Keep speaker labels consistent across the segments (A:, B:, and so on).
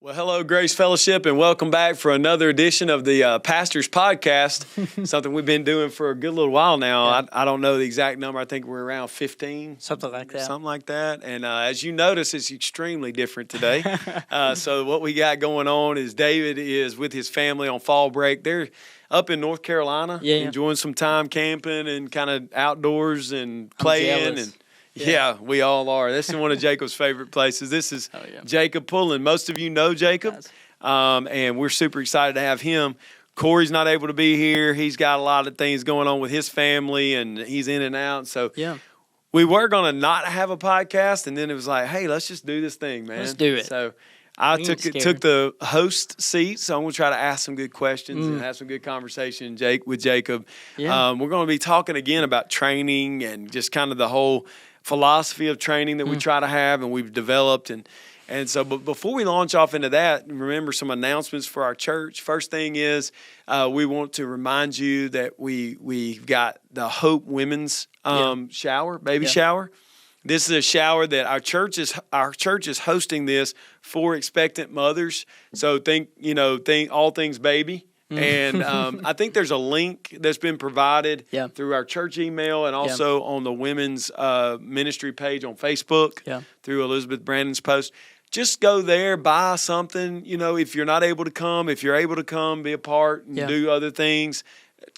A: Well, hello, Grace Fellowship, and welcome back for another edition of the Pastor's Podcast, something we've been doing for a good little while now.
B: Yeah.
A: I don't know the exact number. I think we're around 15.
B: Something like that.
A: Something like that. And as you notice, it's extremely different today. So what we got going on is David is with his family on fall break. They're up in North Carolina, enjoying some time camping and kind of outdoors and playing. And yeah, we all are. This is one of Jacob's favorite places. This is Jacob Pullen. Most of you know Jacob, and we're super excited to have him. Corey's not able to be here. He's got a lot of things going on with his family, and he's in and out. So we were going to not have a podcast, and then it was like, hey, let's just do this thing, man.
B: Let's do it.
A: So I took the host seat, so I'm going to try to ask some good questions and have some good conversation with Jacob. Yeah. We're going to be talking again about training and just kind of the whole philosophy of training that we try to have and we've developed. And so, but before we launch off into that, remember some announcements for our church. First thing is we want to remind you that we've got the Hope Women's shower, baby shower. This is a shower that our church is hosting this for expectant mothers. So think all things baby. And I think there's a link that's been provided through our church email and also on the women's ministry page on Facebook through Elizabeth Brandon's post. Just go there, buy something. You know, if you're not able to come, if you're able to come, be a part and do other things.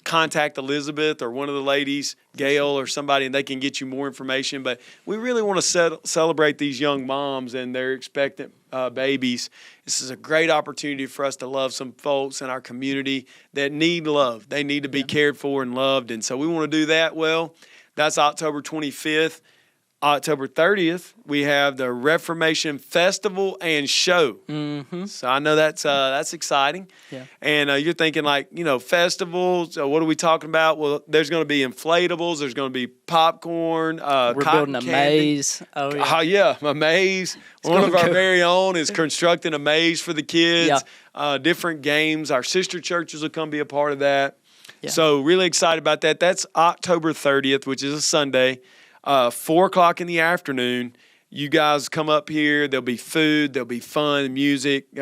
A: Contact Elizabeth or one of the ladies, Gail or somebody, and they can get you more information. But we really want to celebrate these young moms and their expectant babies. This is a great opportunity for us to love some folks in our community that need love. They need to be cared for and loved. And so we want to do that. Well, that's October 25th. October 30th, we have the Reformation Festival and Show. Mm-hmm. So I know that's exciting. Yeah. And you're thinking festivals, what are we talking about? Well, there's going to be inflatables. There's going to be popcorn,
B: we're building a maze.
A: Oh, yeah, a maze. One of our very own is constructing a maze for the kids. Yeah. Different games. Our sister churches will come be a part of that. Yeah. So really excited about that. That's October 30th, which is a Sunday. 4 o'clock in the afternoon, you guys come up here. There'll be food. There'll be fun, music,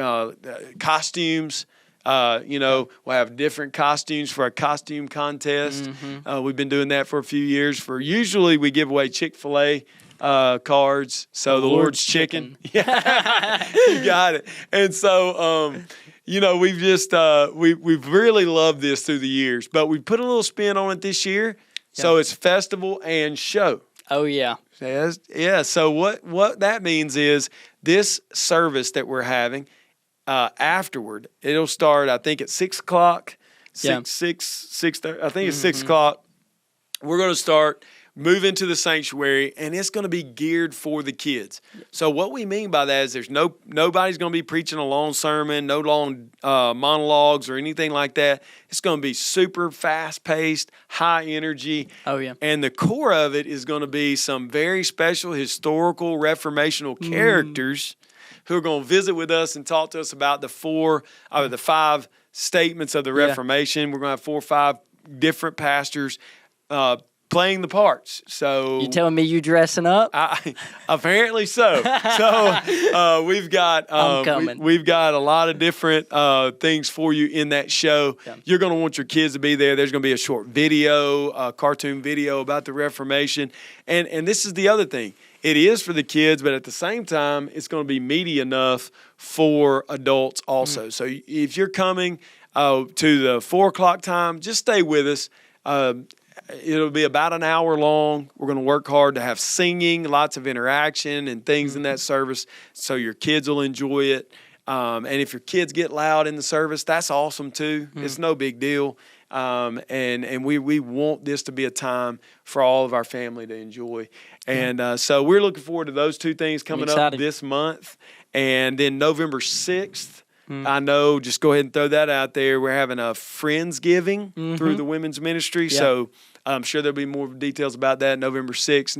A: costumes. We'll have different costumes for a costume contest. Mm-hmm. We've been doing that for a few years. Usually we give away Chick-fil-A cards. So the Lord's Chicken. Yeah, you got it. And so, we've just we've really loved this through the years. But we put a little spin on it this year. So it's festival and show.
B: Oh, yeah.
A: Yeah. So what that means is this service that we're having afterward, it'll start, I think, at 6 o'clock, 6:30. I think it's 6 o'clock. We're going to start, move into the sanctuary, and it's going to be geared for the kids. So what we mean by that is there's nobody's going to be preaching a long sermon, no long monologues or anything like that. It's going to be super fast-paced, high energy. Oh, yeah. And the core of it is going to be some very special historical reformational characters who are going to visit with us and talk to us about the 5 statements of the Reformation. We're going to have 4 or 5 different pastors playing the parts. So
B: you telling me you dressing up?
A: Apparently so. So we've got we've got a lot of different things for you in that show. Yeah. You're going to want your kids to be there. There's going to be a short video, a cartoon video about the Reformation. And this is the other thing. It is for the kids, but at the same time, it's going to be meaty enough for adults also. So if you're coming to the 4 o'clock time, just stay with us. It'll be about an hour long. We're going to work hard to have singing, lots of interaction and things in that service so your kids will enjoy it. And if your kids get loud in the service, that's awesome too. It's no big deal. And we want this to be a time for all of our family to enjoy. And so we're looking forward to those 2 things coming up this month. And then November 6th, I know, just go ahead and throw that out there. We're having a Friendsgiving through the women's ministry. Yeah. So I'm sure there'll be more details about that November 6th.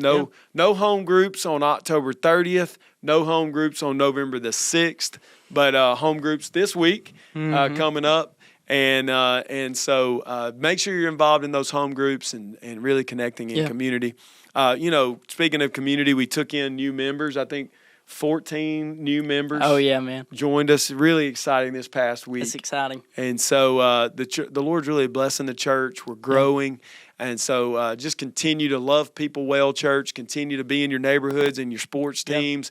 A: No home groups on October 30th. No home groups on November the 6th. But home groups this week coming up. And so make sure you're involved in those home groups and really connecting in community. Speaking of community, we took in new members. I think 14 new members.
B: Oh, yeah, man.
A: Joined us. Really exciting this past week.
B: It's exciting.
A: And so the Lord's really blessing the church. We're growing. And so just continue to love people well, church. Continue to be in your neighborhoods and your sports teams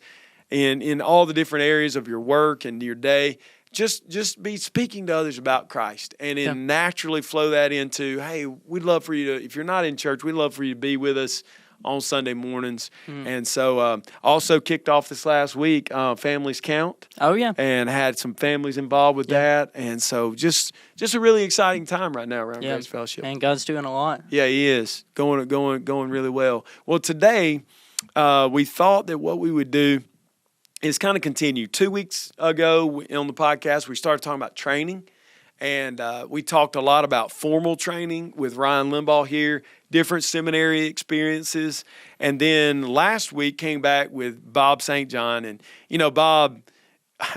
A: and in all the different areas of your work and your day. Just be speaking to others about Christ and then naturally flow that into, hey, we'd love for you to, if you're not in church, we'd love for you to be with us on Sunday mornings. And so also kicked off this last week, Families Count.
B: Oh, yeah.
A: And had some families involved with that. And so just a really exciting time right now around Grace Fellowship.
B: And God's doing a lot.
A: Yeah, He is. Going really well. Well, today we thought that what we would do is kind of continue. 2 weeks ago on the podcast, we started talking about training. And we talked a lot about formal training with Ryan Limbaugh here, different seminary experiences. And then last week came back with Bob St. John. And, Bob,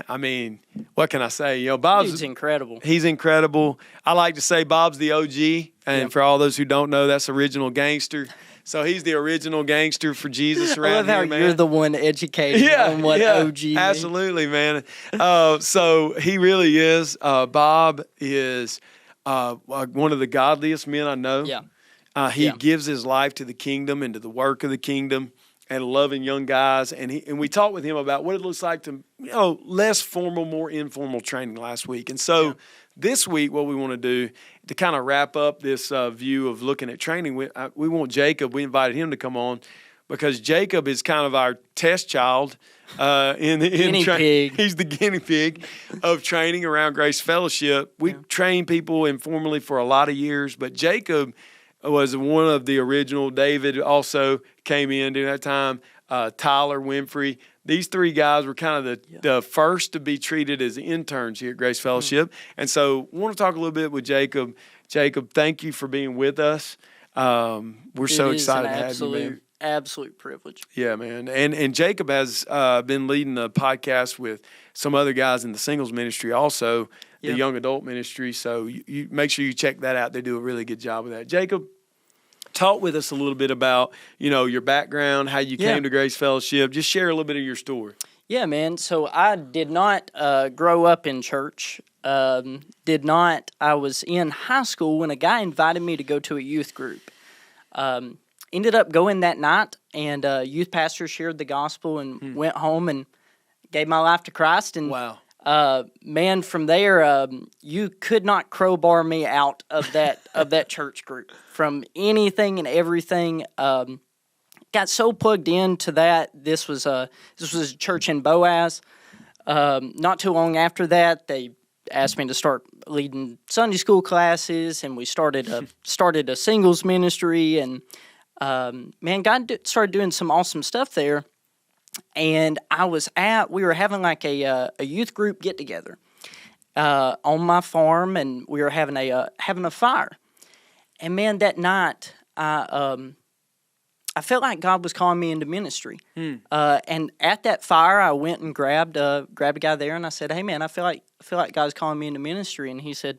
A: I mean, what can I say? Bob's
B: incredible.
A: He's incredible. I like to say Bob's the OG. And for all those who don't know, that's original gangster. So he's the original gangster for Jesus around here, man.
B: I love how you're the one educated on what OG means.
A: Absolutely, man. So he really is. Bob is one of the godliest men I know.
B: Yeah.
A: He gives his life to the kingdom and to the work of the kingdom and loving young guys. And we talked with him about what it looks like to, less formal, more informal training last week. And so this week, what we want to do to kind of wrap up this view of looking at training, we want Jacob. We invited him to come on because Jacob is kind of our test child in
B: guinea pig.
A: He's the guinea pig of training around Grace Fellowship. We trained people informally for a lot of years, but Jacob was one of the original. David also came in during that time. Tyler Winfrey. These three guys were kind of the first to be treated as interns here at Grace Fellowship. And so I want to talk a little bit with Jacob. Jacob, thank you for being with us. We're so excited to have you, man.
B: Absolute privilege.
A: Yeah, man. And Jacob has been leading the podcast with some other guys in the singles ministry also, the young adult ministry. So you make sure you check that out. They do a really good job with that. Jacob, talk with us a little bit about, your background, how you came to Grace Fellowship. Just share a little bit of your story.
B: Yeah, man. So I did not grow up in church. I was in high school when a guy invited me to go to a youth group. Ended up going that night, and youth pastor shared the gospel and went home and gave my life to Christ. And
A: wow.
B: Man, from there, you could not crowbar me out of that church group from anything and everything. Got so plugged into that. This was a church in Boaz. Not too long after that, they asked me to start leading Sunday school classes, and we started a singles ministry. And man, God started doing some awesome stuff there. And we were having like a youth group get together on my farm, and we were having a fire. And man, that night I felt like God was calling me into ministry. And at that fire, I went and grabbed a guy there, and I said, "Hey, man, I feel like God's calling me into ministry." And he said,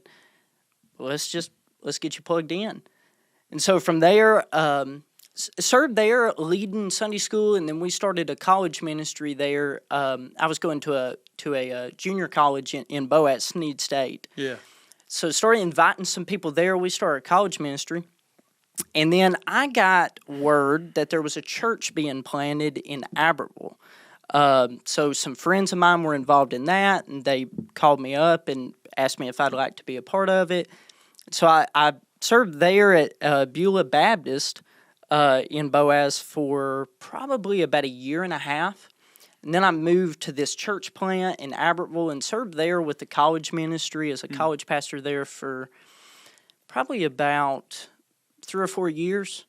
B: well, let's get you plugged in. And so from there, served there leading Sunday school, and then we started a college ministry there. I was going to a junior college in Boaz, Sneed State.
A: Yeah. So
B: started inviting some people there. We started a college ministry. And then I got word that there was a church being planted in Abertville. So some friends of mine were involved in that, and they called me up and asked me if I'd like to be a part of it. So I served there at Beulah Baptist in Boaz for probably about a year and a half. And then I moved to this church plant in Abertville and served there with the college ministry as a college pastor there for probably about 3 or 4 years.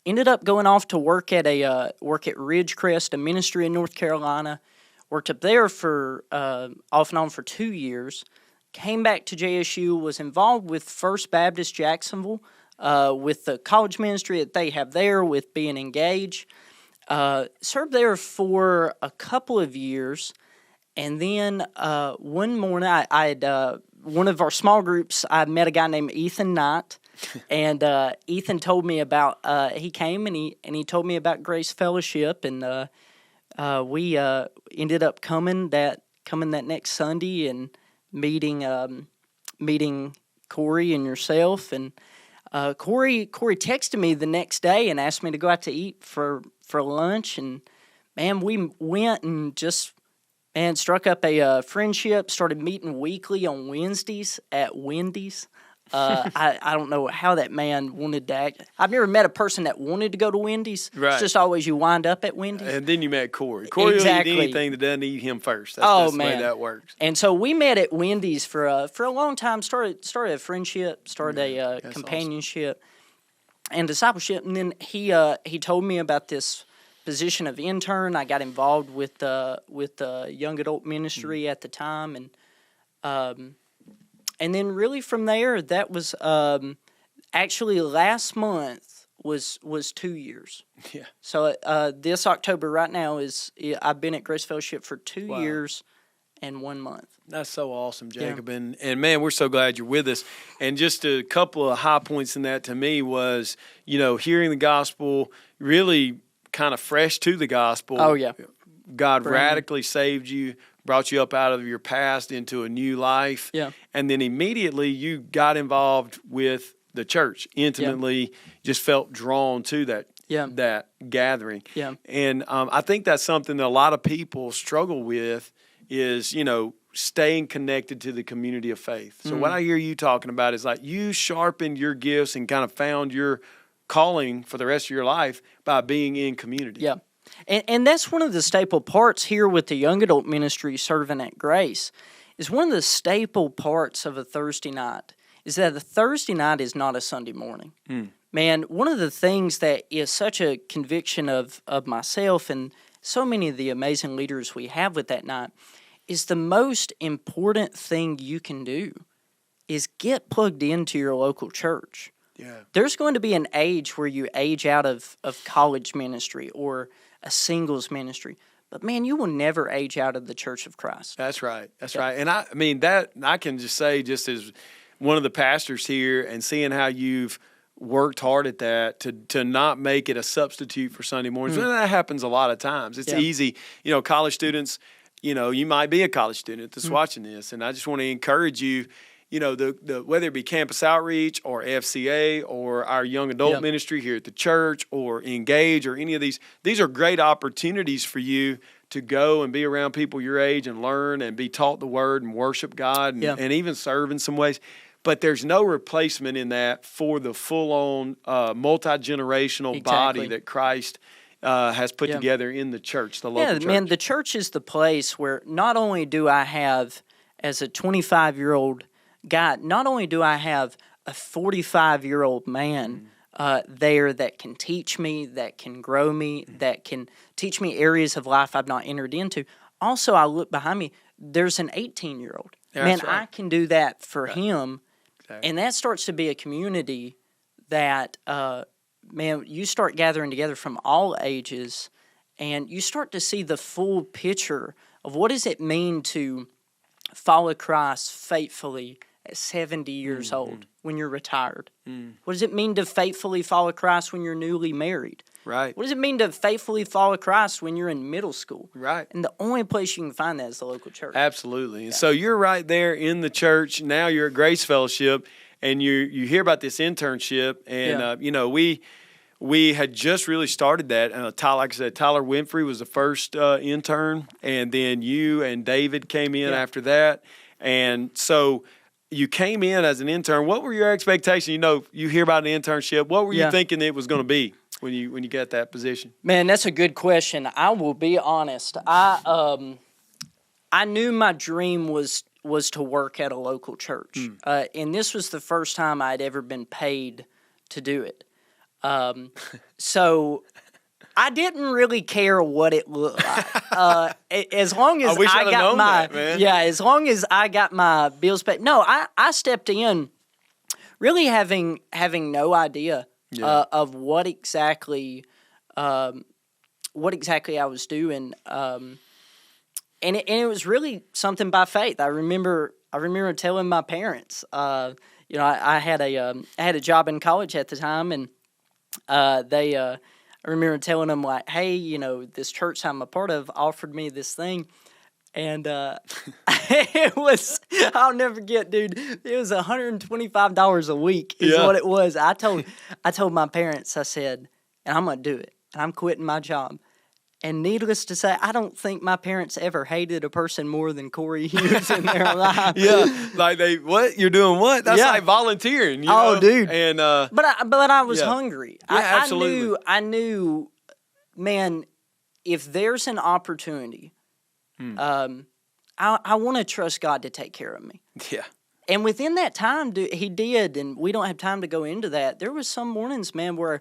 B: Ended up going off to work at Ridgecrest, a ministry in North Carolina. Worked up there for off and on for 2 years. Came back to JSU, was involved with First Baptist Jacksonville, with the college ministry that they have there with being engaged. Served there for a couple of years, and then one morning I had one of our small groups. I met a guy named Ethan Knight, and Ethan told me about. He came and he told me about Grace Fellowship, and we ended up coming that next Sunday and meeting Corey and yourself. And Corey texted me the next day and asked me to go out to eat for lunch. And man, we went and just struck up a friendship. Started meeting weekly on Wednesdays at Wendy's. I don't know how that man wanted to act. I've never met a person that wanted to go to Wendy's.
A: Right.
B: It's just always you wind up at Wendy's.
A: And then you met Corey. Corey
B: Exactly.
A: will eat anything that doesn't eat him first. That's the way that works.
B: And so we met at Wendy's for a long time. Started a friendship. Started a companionship and discipleship. And then he told me about this position of intern. I got involved with the young adult ministry at the time, and then really from there, that was actually last month was 2 years.
A: Yeah.
B: So this October right now I've been at Grace Fellowship for 2 years and 1 month.
A: That's so awesome, Jacob. Yeah. And man, we're so glad you're with us. And just a couple of high points in that to me was, hearing the gospel, really kind of fresh to the gospel.
B: Oh, yeah.
A: God radically saved you, brought you up out of your past into a new life.
B: Yeah.
A: And then immediately you got involved with the church intimately, just felt drawn to that gathering.
B: Yeah.
A: And I think that's something that a lot of people struggle with is, staying connected to the community of faith. So what I hear you talking about is like you sharpened your gifts and kind of found your calling for the rest of your life by being in community.
B: Yeah. And that's one of the staple parts here with the young adult ministry serving at Grace, is one of the staple parts of a Thursday night is that a Thursday night is not a Sunday morning. Man, one of the things that is such a conviction of myself and so many of the amazing leaders we have with that night is the most important thing you can do is get plugged into your local church.
A: Yeah.
B: There's going to be an age where you age out of college ministry or a singles ministry. But, man, you will never age out of the Church of Christ.
A: That's right. That's right. And I mean, that I can just say, just as one of the pastors here and seeing how you've worked hard at that to not make it a substitute for Sunday mornings. And that happens a lot of times. It's easy. College students, you might be a college student that's watching this. And I just want to encourage you, the whether it be campus outreach or FCA or our young adult ministry here at the church or Engage or any of these are great opportunities for you to go and be around people your age and learn and be taught the word and worship God and even serve in some ways. But there's no replacement in that for the full-on multi-generational body that Christ has put together in the church, the local church.
B: Man, the church is the place where not only do I have, as a 25-year-old guy, not only do I have a 45-year-old man there that can teach me, that can grow me, that can teach me areas of life I've not entered into. Also, I look behind me, there's an 18-year-old. Man, I can do that for him. Exactly. And that starts to be a community that, you start gathering together from all ages, and you start to see the full picture of what does it mean to follow Christ faithfully at 70 years old when you're retired? What does it mean to faithfully follow Christ when you're newly married?
A: Right.
B: What does it mean to faithfully follow Christ when you're in middle school?
A: Right.
B: And the only place you can find that is the local church.
A: Absolutely. And so you're right there in the church. Now you're at Grace Fellowship, and you hear about this internship, and we had just really started that. Like I said, Tyler Winfrey was the first intern, and then you and David came in after that. And so you came in as an intern. What were your expectations? You hear about an internship. What were you thinking it was going to be when you got that position? Man,
B: that's a good question. I will be honest. I knew my dream was to work at a local church, and this was the first time I'd ever been paid to do it. So I didn't really care what it looked like. As long as as long as I got my bills paid. No, I stepped in really having no idea of what exactly I was doing. And it was really something by faith. I remember telling my parents, I had a job in college at the time, and I I remember telling them, like, hey, this church I'm a part of offered me this thing. And it was, I'll never forget, dude, it was $125 a week is what it was. I told my parents, I said, and I'm going to do it, and I'm quitting my job. And needless to say, I don't think my parents ever hated a person more than Corey Hughes in their life.
A: Like what? You're doing what? That's like volunteering. You know?
B: Dude.
A: And
B: but I was hungry.
A: Absolutely.
B: I knew, man, if there's an opportunity, I want to trust God to take care of me.
A: Yeah.
B: And within that time, dude, he did, and we don't have time to go into that. There was some mornings, man, where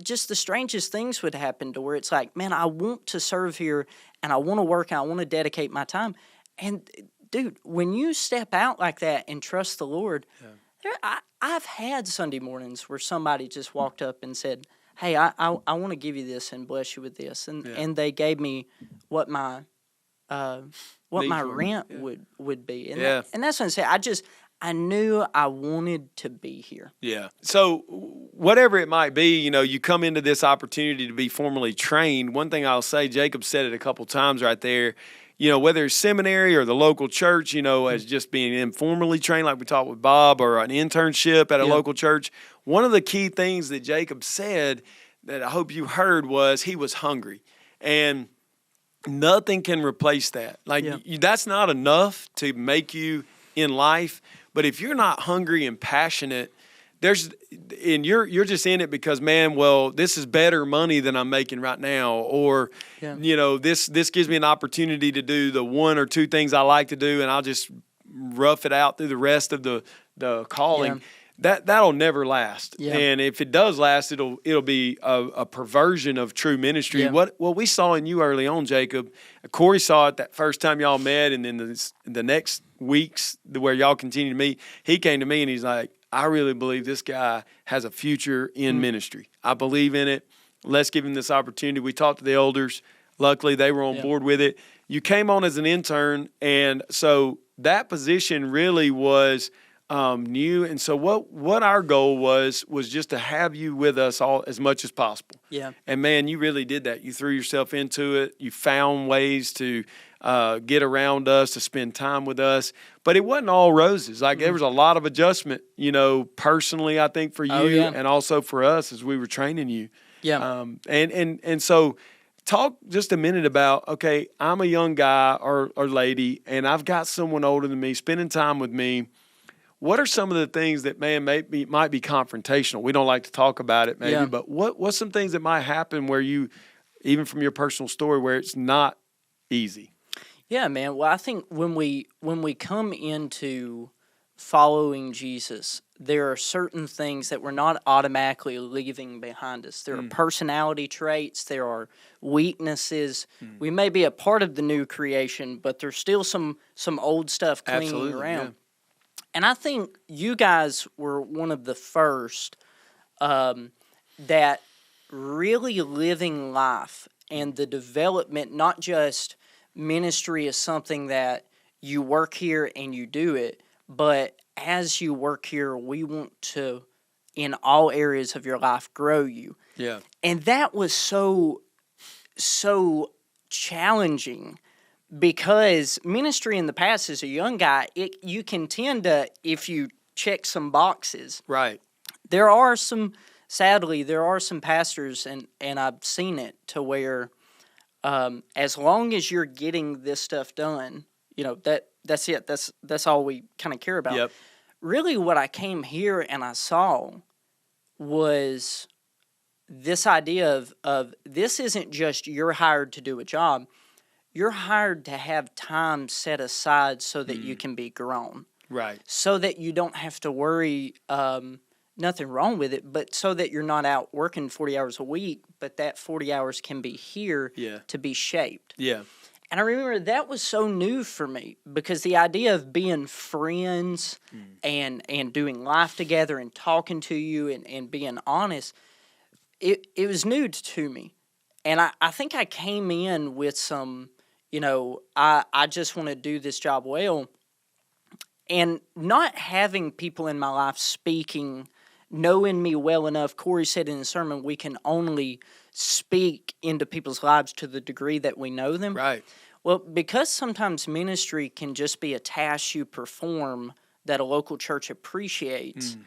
B: just the strangest things would happen to where it's like, man, I want to serve here and I want to work and I want to dedicate my time. And dude, when you step out like that and trust the Lord, I've had Sunday mornings where somebody just walked up and said, hey, I want to give you this and bless you with this. And they gave me what my rent would be. And, and that's what I say. I knew I wanted to be here. Yeah.
A: So whatever it might be, you come into this opportunity to be formally trained. One thing I'll say, Jacob said it a couple times right there, whether it's seminary or the local church, as just being informally trained, like we talked with Bob, or an internship at a local church. One of the key things that Jacob said that I hope you heard was he was hungry. And nothing can replace that. That's not enough to make you in life. But if you're not hungry and passionate, you're just in it because, man, well, this is better money than I'm making right now, or this gives me an opportunity to do the one or two things I like to do, and I'll just rough it out through the rest of the calling. That'll never last. And if it does last, it'll be a perversion of true ministry. What we saw in you early on, Jacob, Corey saw it that first time y'all met, and then the next weeks where y'all continue to meet, he came to me and he's like, I really believe this guy has a future in ministry. I believe in it. Let's give him this opportunity. We talked to the elders. Luckily, they were on board with it. You came on as an intern, and so that position really was new. And so what our goal was just to have you with us all as much as possible. Yeah. And man, you really did that. You threw yourself into it. You found ways to get around us, to spend time with us. But it wasn't all roses. There was a lot of adjustment, personally, I think, for you and also for us as we were training you. Yeah. And so talk just a minute about, okay, I'm a young guy or lady, and I've got someone older than me spending time with me. What are some of the things that, man, might be confrontational? We don't like to talk about it, maybe, but what's some things that might happen where you, even from your personal story, where it's not easy?
B: Yeah, man. Well, I think when we come into following Jesus, there are certain things that we're not automatically leaving behind us. There are personality traits. There are weaknesses. We may be a part of the new creation, but there's still some old stuff clinging around. Yeah. And I think you guys were one of the first that really living life and the development, not just ministry is something that you work here and you do it, but as you work here, we want to, in all areas of your life, grow you. Yeah. And that was so challenging. Because ministry in the past as a young guy, you can tend to, if you check some boxes. Right. Sadly, there are some pastors, and I've seen it, to where as long as you're getting this stuff done, that's it. That's all we kind of care about. Yep. Really what I came here and I saw was this idea of this isn't just you're hired to do a job. You're hired to have time set aside so that you can be grown. Right. So that you don't have to worry, nothing wrong with it, but so that you're not out working 40 hours a week, but that 40 hours can be here to be shaped. Yeah. And I remember that was so new for me, because the idea of being friends and doing life together and talking to you and being honest, it was new to me. And I think I came in with some... I just want to do this job well. And not having people in my life speaking, knowing me well enough. Corey said in the sermon, we can only speak into people's lives to the degree that we know them.
A: Right.
B: Well, because sometimes ministry can just be a task you perform that a local church appreciates,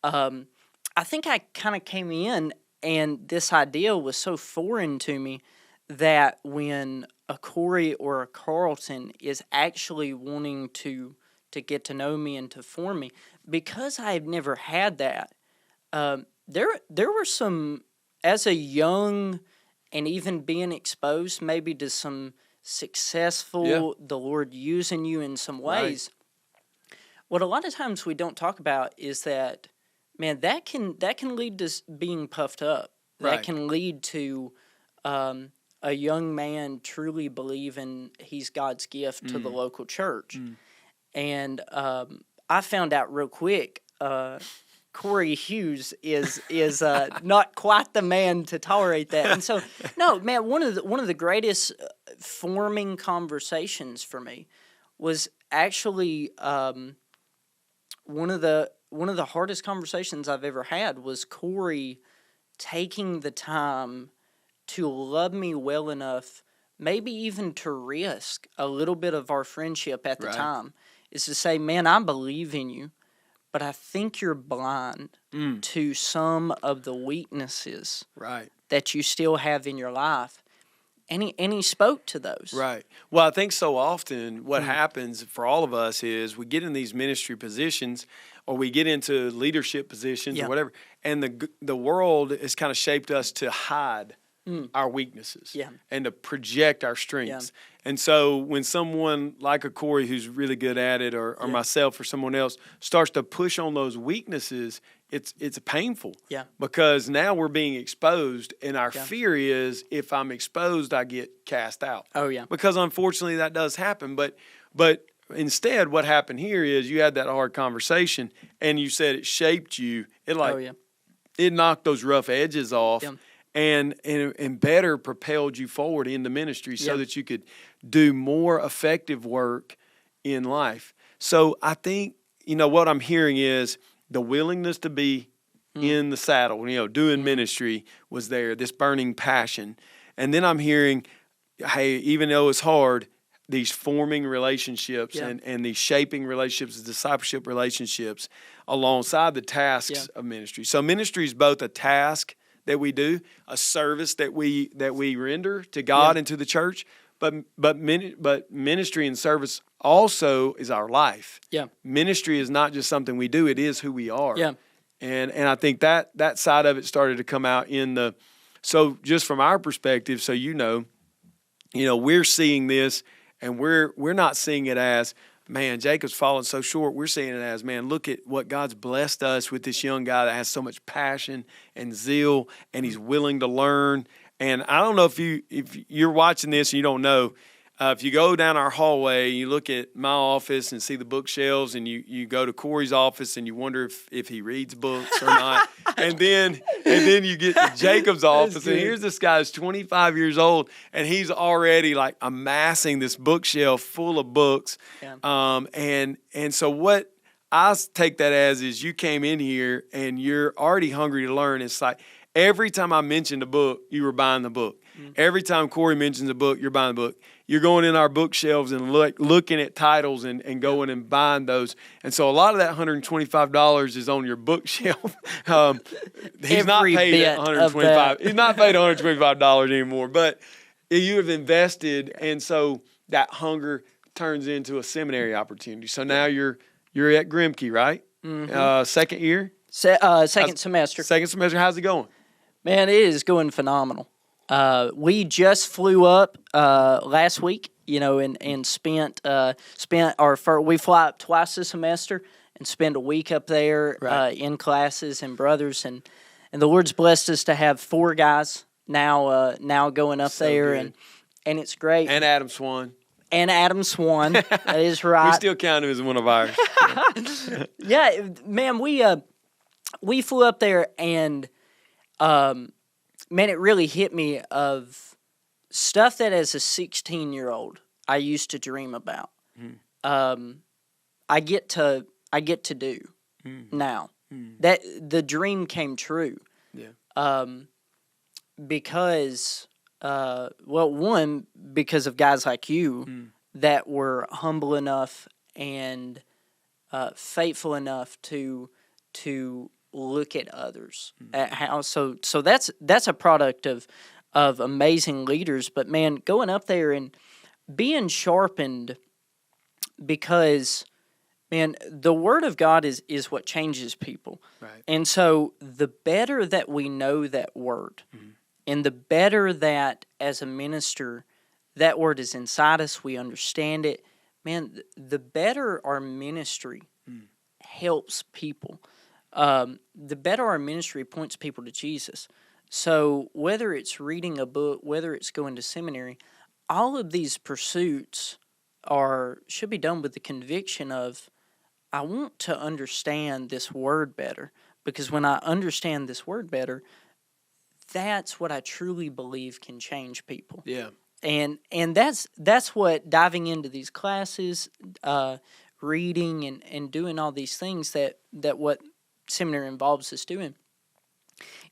B: I think I kind of came in and this idea was so foreign to me that when a Corey or a Carlton is actually wanting to get to know me and to form me, because I have never had that, there were some, as a young and even being exposed maybe to some successful, the Lord using you in some ways. Right. What a lot of times we don't talk about is that, man, that can lead to being puffed up. That
A: Right.
B: can lead to a young man truly believing he's God's gift to the local church. And I found out real quick, Corey Hughes is not quite the man to tolerate that. And so, no, man, one of the greatest forming conversations for me was actually one of the hardest conversations I've ever had was Corey taking the time to love me well enough, maybe even to risk a little bit of our friendship at the time, is to say, man, I believe in you, but I think you're blind to some of the weaknesses that you still have in your life. And he spoke to those. Right.
A: Well, I think so often what happens for all of us is we get in these ministry positions or we get into leadership positions or whatever, and the world has kind of shaped us to hide our weaknesses and to project our strengths. And so when someone like a Corey who's really good at it or myself or someone else starts to push on those weaknesses, it's painful because now we're being exposed, and our fear is if I'm exposed, I get cast out.
B: Oh, yeah.
A: Because unfortunately that does happen. But instead what happened here is you had that hard conversation and you said it shaped you. It knocked those rough edges off. And better propelled you forward into ministry so that you could do more effective work in life. So I think, what I'm hearing is the willingness to be in the saddle, doing ministry was there, this burning passion. And then I'm hearing, hey, even though it's hard, these forming relationships and these shaping relationships, discipleship relationships alongside the tasks of ministry. So ministry is both a task that we do, a service that we render to God and to the church, but ministry and service also is our life. Ministry is not just something we do; it is who we are. And I think that side of it started to come out so just from our perspective, so we're seeing this, and we're not seeing it as, man, Jacob's fallen so short. We're seeing it as, man, look at what God's blessed us with, this young guy that has so much passion and zeal, and he's willing to learn. And I don't know if you're watching this and you don't know, if you go down our hallway, you look at my office and see the bookshelves, and you go to Corey's office and you wonder if he reads books or not. and then you get to Jacob's office, and here's this guy who's 25 years old, and he's already like amassing this bookshelf full of books. And so what I take that as is you came in here and you're already hungry to learn. It's like every time I mentioned a book, you were buying the book. Every time Corey mentions a book, you're buying the book. You're going in our bookshelves and looking at titles and going and buying those. And so a lot of that $125 is on your bookshelf. He's not paid at $125. He's not paid $125 anymore. But you have invested, and so that hunger turns into a seminary opportunity. So now you're at Grimke, right? Second year?
B: Second semester.
A: Second semester. How's it going?
B: Man, it is going phenomenal. We just flew up last week, and spent we fly up twice a semester and spend a week up there in classes and brothers, and the Lord's blessed us to have 4 guys now going up there, and it's great.
A: And Adam Swan.
B: That is right.
A: We still count him as one of ours.
B: Yeah, man, we flew up there, and man, it really hit me of stuff that as a 16-year-old I used to dream about. I get to do now. That the dream came true. because, one, because of guys like you that were humble enough and faithful enough to look at others at how. So that's a product of amazing leaders. But man, going up there and being sharpened, because man, the Word of God is what changes people.
A: Right.
B: And so the better that we know that Word, and the better that as a minister that Word is inside us, we understand it, man, the better our ministry helps people. The better our ministry points people to Jesus. So whether it's reading a book, whether it's going to seminary, all of these pursuits should be done with the conviction of, I want to understand this Word better, because when I understand this Word better, that's what I truly believe can change people.
A: Yeah.
B: And that's what diving into these classes, reading and doing all these things that what seminary involves us doing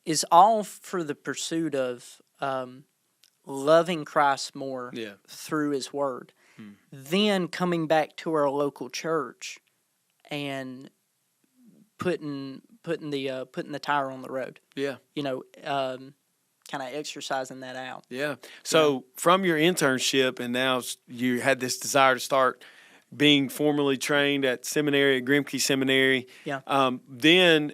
B: is all for the pursuit of loving Christ more through His Word. Then coming back to our local church and putting the tire on the road.
A: Yeah.
B: Kind of exercising that out.
A: Yeah. So from your internship, and now you had this desire to start being formally trained at seminary, at Grimke Seminary.
B: Yeah.
A: Then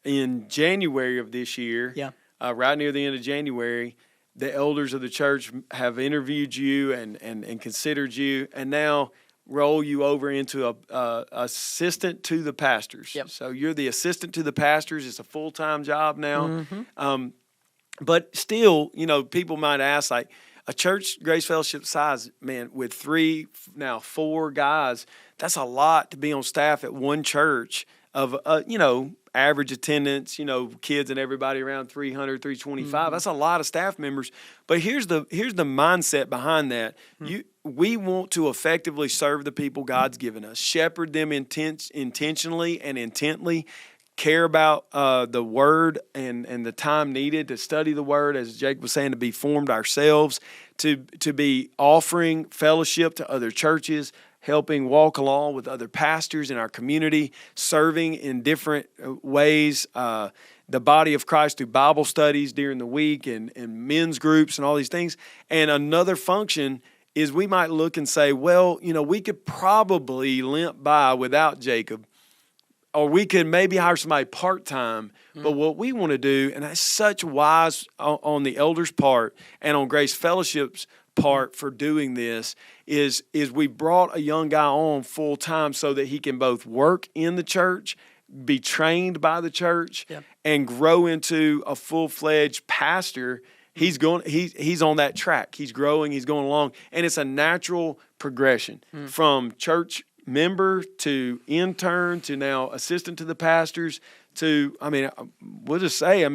A: in January of this year, right near the end of January, the elders of the church have interviewed you and considered you, and now roll you over into a assistant to the pastors.
B: Yep.
A: So you're the assistant to the pastors. It's a full-time job now. But still, people might ask, like, a church Grace Fellowship size, man, with 4 guys, that's a lot to be on staff at one church of, average attendance, kids and everybody around 300, 325. That's a lot of staff members. But here's the mindset behind that. We want to effectively serve the people God's given us, shepherd them intentionally and intently, care about the Word and the time needed to study the Word, as Jake was saying, to be formed ourselves, to be offering fellowship to other churches, helping walk along with other pastors in our community, serving in different ways, the body of Christ through Bible studies during the week and men's groups and all these things. And another function is we might look and say, well, we could probably limp by without Jacob, or we could maybe hire somebody part-time. But what we want to do, and that's such wise on the elders' part and on Grace Fellowship's part for doing this, is we brought a young guy on full-time so that he can both work in the church, be trained by the church, and grow into a full-fledged pastor. He's on that track. He's growing. He's going along. And it's a natural progression from church member to intern to now assistant to the pastors to, we'll just say,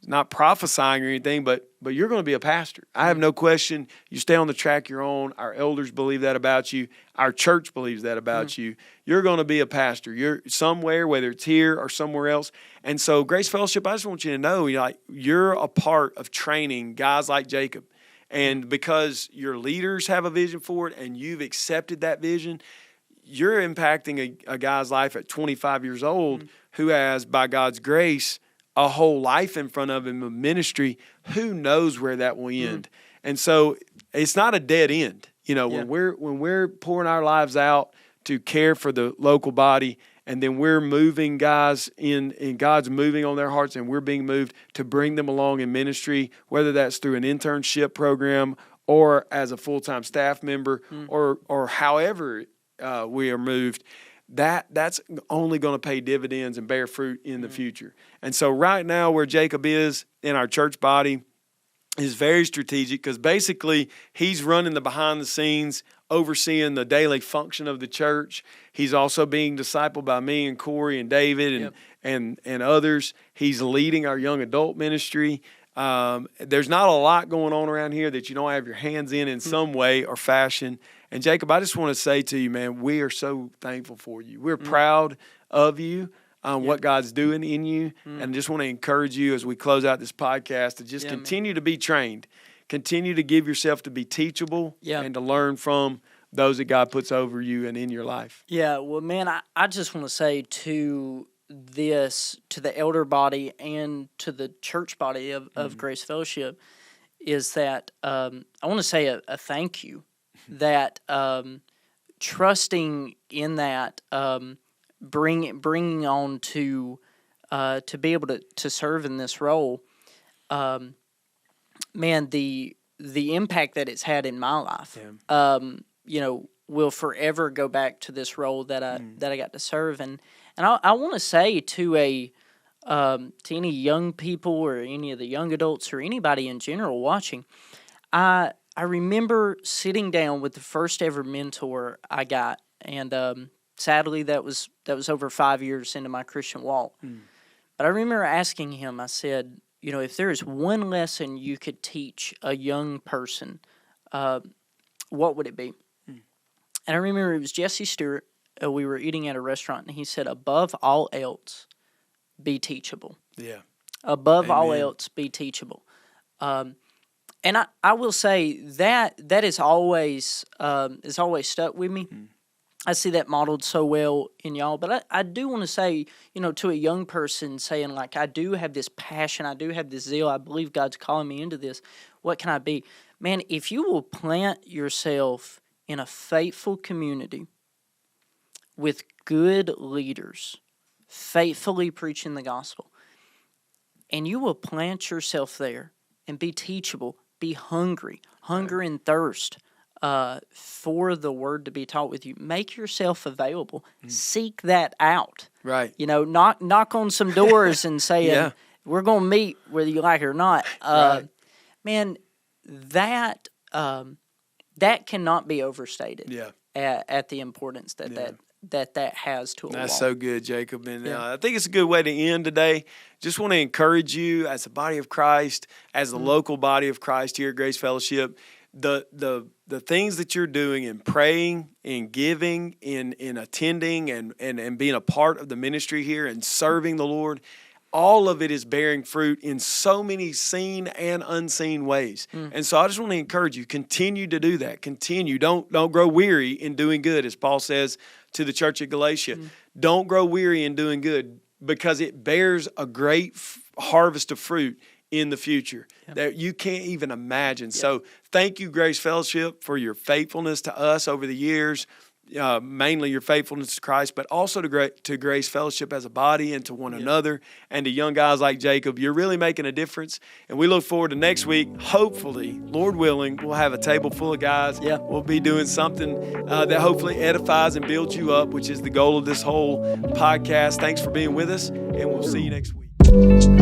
A: not prophesying or anything, but you're going to be a pastor. I have no question. You stay on the track you're on. Our elders believe that about you. Our church believes that about you. You're going to be a pastor. You're somewhere, whether it's here or somewhere else. And so Grace Fellowship, I just want you to know, you're a part of training guys like Jacob. And because your leaders have a vision for it and you've accepted that vision, you're impacting a guy's life at 25 years old who has, by God's grace, a whole life in front of him of ministry. Who knows where that will end? And so it's not a dead end. When we're pouring our lives out to care for the local body, and then we're moving guys and God's moving on their hearts, and we're being moved to bring them along in ministry, whether that's through an internship program or as a full-time staff member or however we are moved, that's only going to pay dividends and bear fruit in the future. And so right now where Jacob is in our church body is very strategic, because basically he's running the behind the scenes, overseeing the daily function of the church. He's also being discipled by me and Corey and David and others. He's leading our young adult ministry. There's not a lot going on around here that you don't have your hands in some way or fashion. And Jacob, I just want to say to you, man, we are so thankful for you. We're proud of you. what God's doing in you. And just want to encourage you as we close out this podcast to just continue to be trained. Continue to give yourself to be teachable and to learn from those that God puts over you and in your life.
B: Yeah, well, man, I just want to say to the elder body and to the church body of Grace Fellowship is that I want to say a thank you that trusting in that bringing on to be able to serve in this role, man, the impact that it's had in my life, will forever go back to this role that I got to serve. And I want to say to any young people or any of the young adults or anybody in general watching, I remember sitting down with the first ever mentor I got, and sadly that was over 5 years into my Christian walk. But I remember asking him, I said, if there is one lesson you could teach a young person, what would it be? And I remember it was Jesse Stewart. We were eating at a restaurant, and he said, above all else, be teachable.
A: Yeah.
B: Above all else, be teachable. And I will say that is always stuck with me. I see that modeled so well in y'all. But I do want to say, to a young person saying, like, I do have this passion, I do have this zeal, I believe God's calling me into this. What can I be? Man, if you will plant yourself in a faithful community with good leaders, faithfully preaching the gospel, and you will plant yourself there and be teachable, be hungry and thirst for the word to be taught with you. Make yourself available. Seek that out.
A: Right.
B: Knock on some doors and say, we're going to meet whether you like it or not. Man, that cannot be overstated.
A: Yeah.
B: At the importance that has to a
A: That's
B: walk.
A: so good, Jacob. And I think it's a good way to end today. Just want to encourage you as a body of Christ, as the local body of Christ here at Grace Fellowship, the things that you're doing in praying, in giving, in attending, and being a part of the ministry here and serving the Lord, all of it is bearing fruit in so many seen and unseen ways. And so I just want to encourage you, continue to do that. Continue. Don't grow weary in doing good, as Paul says to the church at Galatia. Don't grow weary in doing good, because it bears a great harvest of fruit in the future that you can't even imagine. So thank you, Grace Fellowship, for your faithfulness to us over the years. Mainly your faithfulness to Christ, but also to Grace Fellowship as a body and to one another, and to young guys like Jacob. You're really making a difference, and we look forward to next week. Hopefully, Lord willing, we'll have a table full of guys. We'll be doing something that hopefully edifies and builds you up, which is the goal of this whole podcast. Thanks for being with us, and we'll see you next week.